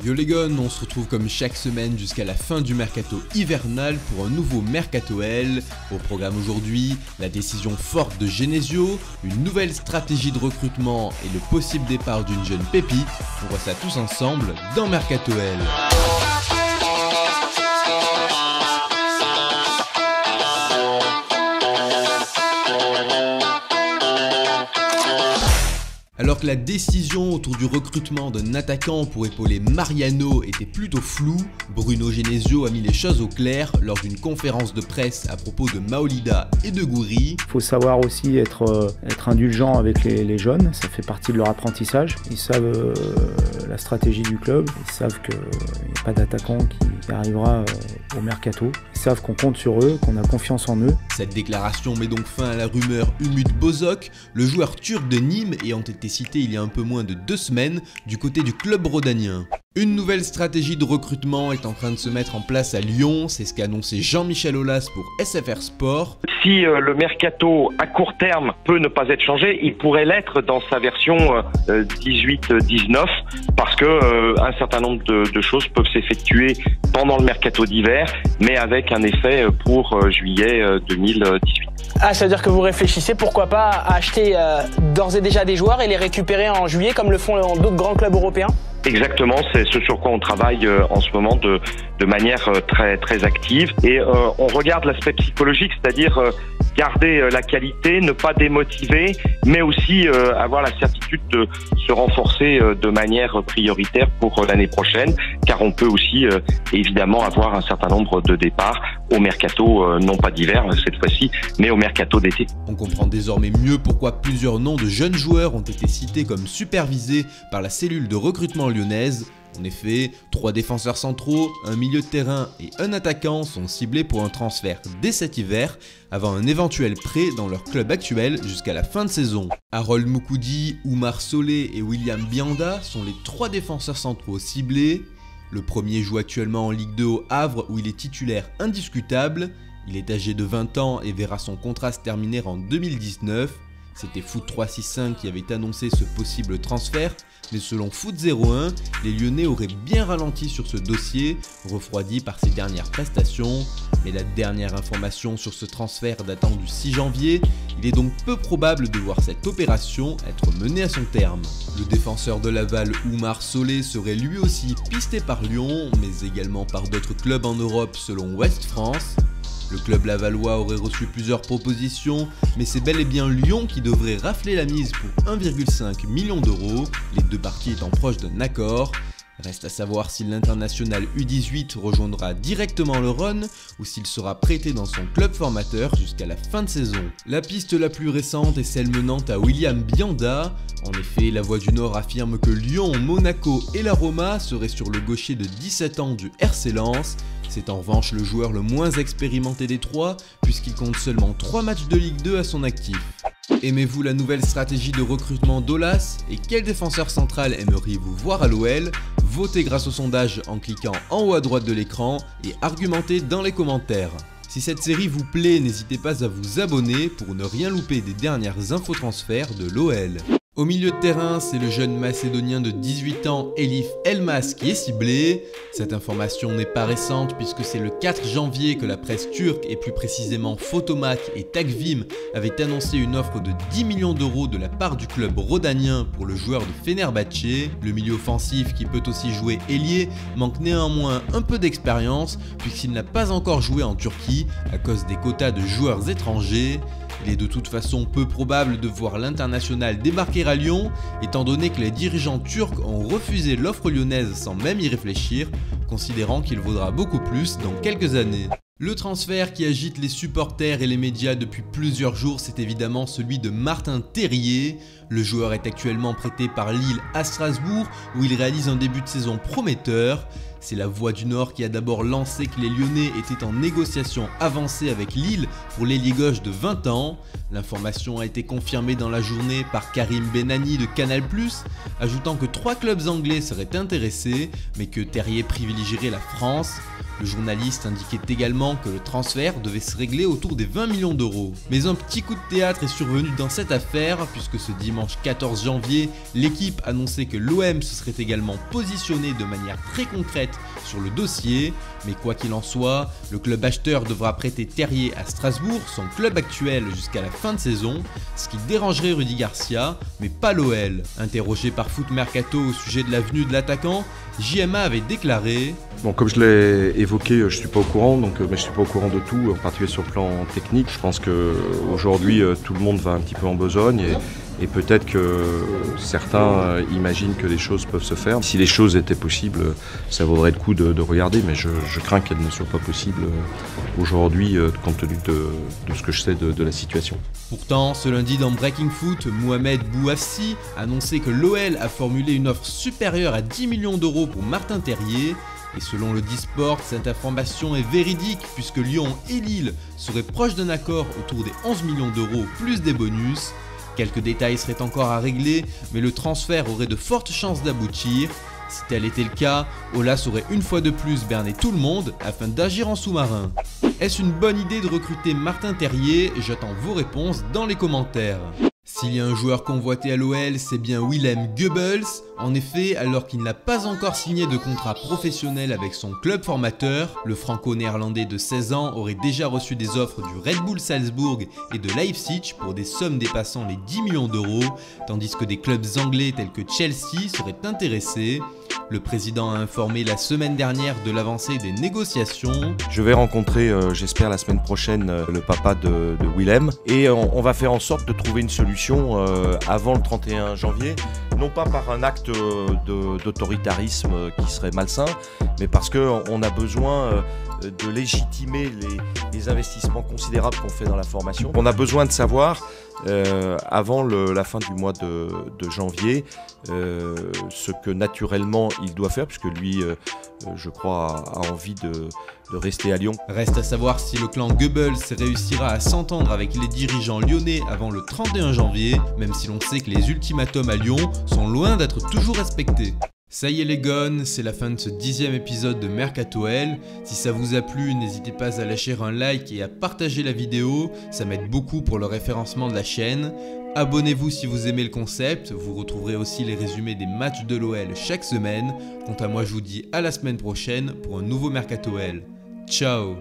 Yo les gars, on se retrouve comme chaque semaine jusqu'à la fin du mercato hivernal pour un nouveau Mercato L. Au programme aujourd'hui, la décision forte de Genesio, une nouvelle stratégie de recrutement et le possible départ d'une jeune pépite. On voit ça tous ensemble dans Mercato L. Alors que la décision autour du recrutement d'un attaquant pour épauler Mariano était plutôt floue, Bruno Genesio a mis les choses au clair lors d'une conférence de presse à propos de Maolida et de Gouiri. Il faut savoir aussi être indulgent avec les jeunes, ça fait partie de leur apprentissage. Ils savent la stratégie du club, ils savent qu'il n'y a pas d'attaquant qui arrivera au mercato. Ils savent qu'on compte sur eux, qu'on a confiance en eux. Cette déclaration met donc fin à la rumeur Umut Bozok, le joueur turc de Nîmes ayant été cité il y a un peu moins de 2 semaines du côté du club rhodanien. Une nouvelle stratégie de recrutement est en train de se mettre en place à Lyon, c'est ce qu'a annoncé Jean-Michel Aulas pour SFR Sport. Si le mercato à court terme peut ne pas être changé, il pourrait l'être dans sa version 18-19 parce que un certain nombre de choses peuvent s'effectuer pendant le mercato d'hiver, mais avec un effet pour juillet 2018. Ah, ça veut dire que vous réfléchissez, pourquoi pas, à acheter d'ores et déjà des joueurs et les récupérer en juillet comme le font d'autres grands clubs européens ? Exactement, c'est ce sur quoi on travaille en ce moment de manière très active. Et on regarde l'aspect psychologique, c'est-à-dire garder la qualité, ne pas démotiver, mais aussi avoir la certitude de se renforcer de manière prioritaire pour l'année prochaine, car on peut aussi évidemment avoir un certain nombre de départs au mercato, non pas d'hiver cette fois-ci, mais au mercato d'été. On comprend désormais mieux pourquoi plusieurs noms de jeunes joueurs ont été cités comme supervisés par la cellule de recrutement lyonnaise. En effet, 3 défenseurs centraux, un milieu de terrain et un attaquant sont ciblés pour un transfert dès cet hiver, avant un éventuel prêt dans leur club actuel jusqu'à la fin de saison. Harold Moukoudi, Oumar Solé et William Bianda sont les 3 défenseurs centraux ciblés. Le premier joue actuellement en Ligue 2 au Havre où il est titulaire indiscutable. Il est âgé de 20 ans et verra son contrat se terminer en 2019. C'était Foot 365 qui avait annoncé ce possible transfert, mais selon Foot 01, les Lyonnais auraient bien ralenti sur ce dossier, refroidi par ses dernières prestations. Mais la dernière information sur ce transfert datant du 6 janvier, il est donc peu probable de voir cette opération être menée à son terme. Le défenseur de Laval Oumar Solé serait lui aussi pisté par Lyon, mais également par d'autres clubs en Europe selon Ouest France. Le club lavallois aurait reçu plusieurs propositions, mais c'est bel et bien Lyon qui devrait rafler la mise pour 1,5 million d'euros, les deux parties étant proches d'un accord. Reste à savoir si l'international U18 rejoindra directement le Rhône ou s'il sera prêté dans son club formateur jusqu'à la fin de saison. La piste la plus récente est celle menant à William Bianda. En effet, la Voix du Nord affirme que Lyon, Monaco et la Roma seraient sur le gaucher de 17 ans du RC Lens. C'est en revanche le joueur le moins expérimenté des 3 puisqu'il compte seulement 3 matchs de Ligue 2 à son actif. Aimez-vous la nouvelle stratégie de recrutement d'Aulas et quel défenseur central aimeriez-vous voir à l'OL? Votez grâce au sondage en cliquant en haut à droite de l'écran et argumentez dans les commentaires. Si cette série vous plaît, n'hésitez pas à vous abonner pour ne rien louper des dernières infos transferts de l'OL. Au milieu de terrain, c'est le jeune macédonien de 18 ans Elif Elmas qui est ciblé. Cette information n'est pas récente puisque c'est le 4 janvier que la presse turque et plus précisément Photomac et Takvim avaient annoncé une offre de 10 millions d'euros de la part du club rhodanien pour le joueur de Fenerbahçe. Le milieu offensif qui peut aussi jouer ailier manque néanmoins un peu d'expérience puisqu'il n'a pas encore joué en Turquie à cause des quotas de joueurs étrangers. Il est de toute façon peu probable de voir l'international débarquer à Lyon, étant donné que les dirigeants turcs ont refusé l'offre lyonnaise sans même y réfléchir, considérant qu'il vaudra beaucoup plus dans quelques années. Le transfert qui agite les supporters et les médias depuis plusieurs jours, c'est évidemment celui de Martin Terrier. Le joueur est actuellement prêté par Lille à Strasbourg, où il réalise un début de saison prometteur. C'est la Voix du Nord qui a d'abord lancé que les Lyonnais étaient en négociation avancée avec Lille pour l'ailier gauche de 20 ans. L'information a été confirmée dans la journée par Karim Benani de Canal+, ajoutant que 3 clubs anglais seraient intéressés, mais que Terrier privilégierait la France. Le journaliste indiquait également que le transfert devait se régler autour des 20 millions d'euros. Mais un petit coup de théâtre est survenu dans cette affaire, puisque ce dimanche 14 janvier, l'équipe annonçait que l'OM se serait également positionné de manière très concrète sur le dossier. Mais quoi qu'il en soit, le club acheteur devra prêter Terrier à Strasbourg, son club actuel, jusqu'à la fin de saison, ce qui dérangerait Rudy Garcia, mais pas l'OL. Interrogé par Foot Mercato au sujet de la venue de l'attaquant, JMA avait déclaré: Bon, comme je l'ai évoqué, je suis pas au courant, mais je suis pas au courant de tout, en particulier sur le plan technique. Je pense qu'aujourd'hui, tout le monde va un petit peu en besogne et peut-être que certains imaginent que les choses peuvent se faire. Si les choses étaient possibles, ça vaudrait le coup de regarder, mais je crains qu'elles ne soient pas possibles aujourd'hui, compte tenu de ce que je sais de la situation. Pourtant, ce lundi dans Breaking Foot, Mohamed Bouafsi annonçait que l'OL a formulé une offre supérieure à 10 millions d'euros pour Martin Terrier. Et selon le Disport, cette information est véridique puisque Lyon et Lille seraient proches d'un accord autour des 11 millions d'euros plus des bonus. Quelques détails seraient encore à régler, mais le transfert aurait de fortes chances d'aboutir. Si tel était le cas, Aulas aurait une fois de plus berné tout le monde afin d'agir en sous-marin. Est-ce une bonne idée de recruter Martin Terrier? J'attends vos réponses dans les commentaires. S'il y a un joueur convoité à l'OL, c'est bien Willem Goebbels. En effet, alors qu'il n'a pas encore signé de contrat professionnel avec son club formateur, le franco-néerlandais de 16 ans aurait déjà reçu des offres du Red Bull Salzbourg et de Leipzig pour des sommes dépassant les 10 millions d'euros, tandis que des clubs anglais tels que Chelsea seraient intéressés. Le président a informé la semaine dernière de l'avancée des négociations. Je vais rencontrer, j'espère la semaine prochaine, le papa de Willem et on va faire en sorte de trouver une solution avant le 31 janvier, non pas par un acte d'autoritarisme qui serait malsain, mais parce qu'on a besoin de légitimer les investissements considérables qu'on fait dans la formation. On a besoin de savoir, avant la fin du mois de janvier, ce que naturellement il doit faire, puisque lui, je crois, a envie de rester à Lyon. Reste à savoir si le clan Goebbels réussira à s'entendre avec les dirigeants lyonnais avant le 31 janvier, même si l'on sait que les ultimatums à Lyon sont loin d'être toujours respectés. Ça y est les gones, c'est la fin de ce 10e épisode de Mercato-L. Si ça vous a plu, n'hésitez pas à lâcher un like et à partager la vidéo, ça m'aide beaucoup pour le référencement de la chaîne. Abonnez-vous si vous aimez le concept, vous retrouverez aussi les résumés des matchs de l'OL chaque semaine. Quant à moi, je vous dis à la semaine prochaine pour un nouveau Mercato-L. Ciao!